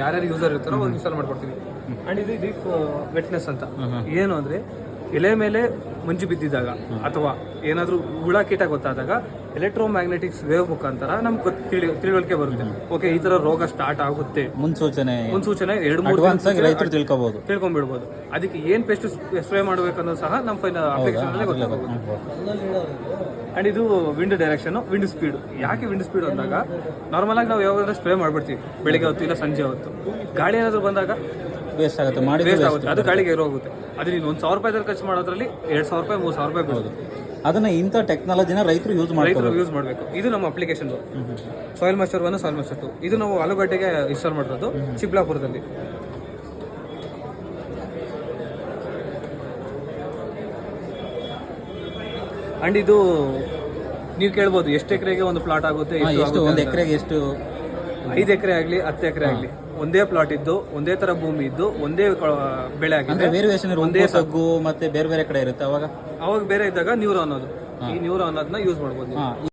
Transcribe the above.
ಯಾರ್ಯಾರು ಯೂಸರ್ ಇರ್ತಾರೋ ಅವ್ರಿಗೆ ಇನ್ಸ್ಟಾಲ್ ಮಾಡ್ಕೊಡ್ತೀವಿ. ಅಂಡ್ ಇದು ಡೀಪ್ ವೆಟ್ನೆಸ್ ಅಂತ ಏನು ಅಂದ್ರೆ ಎಲೆ ಮೇಲೆ ಮಂಜು ಬಿದ್ದಿದ್ದಾಗ ಅಥವಾ ಏನಾದರೂ ಹುಳ ಕೀಟ ಗೊತ್ತಾದಾಗ ಎಲೆಕ್ಟ್ರೋಮ್ಯಾಗ್ನೆಟಿಕ್ಸ್ ವೇವ್ ಮುಖಾಂತರ ನಮ್ಗೆ ತಿಳುವಳಿಕೆ ಬರುತ್ತೆ. ಓಕೆ, ಈ ತರ ರೋಗ ಸ್ಟಾರ್ಟ್ ಆಗುತ್ತೆ ಮುನ್ಸೂಚನೆ 2-3 ರೈತರು ತಿಳ್ಕೊಂಡ್ಬಿಡ್ಬೋದು. ಅದಕ್ಕೆ ಏನ್ ಪೆಸ್ಟ್ ಸ್ಪ್ರೇ ಮಾಡ್ಬೇಕನ್ನೋದು ಸಹ ನಮ್ಮ ಅಪ್ಲಿಕೇಶನ್ ಅಲ್ಲೇ ಗೊತ್ತಾಗುತ್ತೆ. ಅಂಡ್ ಇದು ವಿಂಡ್ ಡೈರೆಕ್ಷನ್, ವಿಂಡ್ ಸ್ಪೀಡ್. ಯಾಕೆ ವಿಂಡ್ ಸ್ಪೀಡ್ ಅಂದಾಗ ನಾರ್ಮಲ್ ಆಗಿ ನಾವು ಯಾವಾಗಾದ್ರೂ ಸ್ಪ್ರೇ ಮಾಡ್ಬಿಡ್ತೀವಿ ಬೆಳಿಗ್ಗೆ ಹೊತ್ತು ಇಲ್ಲ ಸಂಜೆ ಹೊತ್ತು. ಗಾಳಿ ಏನಾದ್ರು ಬಂದಾಗ ವೇಸ್ಟ್ ಆಗುತ್ತೆ, ಅದು ಗಾಳಿಗೆ ಹೋಗುತ್ತೆ. ಅದ್ರ ನೀನು 1,000 ರೂಪಾಯಿ ಖರ್ಚು ಮಾಡೋದ್ರಲ್ಲಿ 2,000 ರೂಪಾಯಿ 3,000 ರೂಪಾಯಿ ಬೀಳೋದು. ಅದನ್ನ ಇಂಥ ಟೆಕ್ನಾಲಜಿನ ರೈತರು ಯೂಸ್ ಮಾಡಬೇಕು. ಇದು ನಮ್ಮ application soil master 1, soil master 2. ಇದು ನಾವು ಆಲೂಗಡ್ಡೆಗೆ ಇನ್ಸ್ಟಾಲ್ ಮಾಡಿರೋದು ಚಿಕ್ಕಬಳ್ಳಾಪುರದಲ್ಲಿ. ಅಂಡ್ ಇದು ನೀವು ಕೇಳ್ಬೋದು ಎಷ್ಟು ಎಕರೆಗೆ ಒಂದು ಪ್ಲಾಟ್ ಆಗುತ್ತೆ, ಒಂದು ಎಕರೆಗೆ ಎಷ್ಟು? 5 ಎಕರೆ ಆಗಲಿ 10 ಎಕರೆ ಆಗಲಿ ಒಂದೇ ಪ್ಲಾಟ್ ಇದ್ದು ಒಂದೇ ತರ ಭೂಮಿ ಇದ್ದು ಒಂದೇ ಬೆಳೆ ಆಗಿದೆ. ಒಂದೇ ಸಗ್ಗು ಮತ್ತೆ ಬೇರೆ ಬೇರೆ ಕಡೆ ಇರುತ್ತೆ. ಅವಾಗ ಬೇರೆ ಇದ್ದಾಗ ನ್ಯೂರೋ ಅನ್ನೋದು, ಈ ನ್ಯೂರೋ ಅನ್ನೋದನ್ನ ಯೂಸ್ ಮಾಡ್ಬೋದು.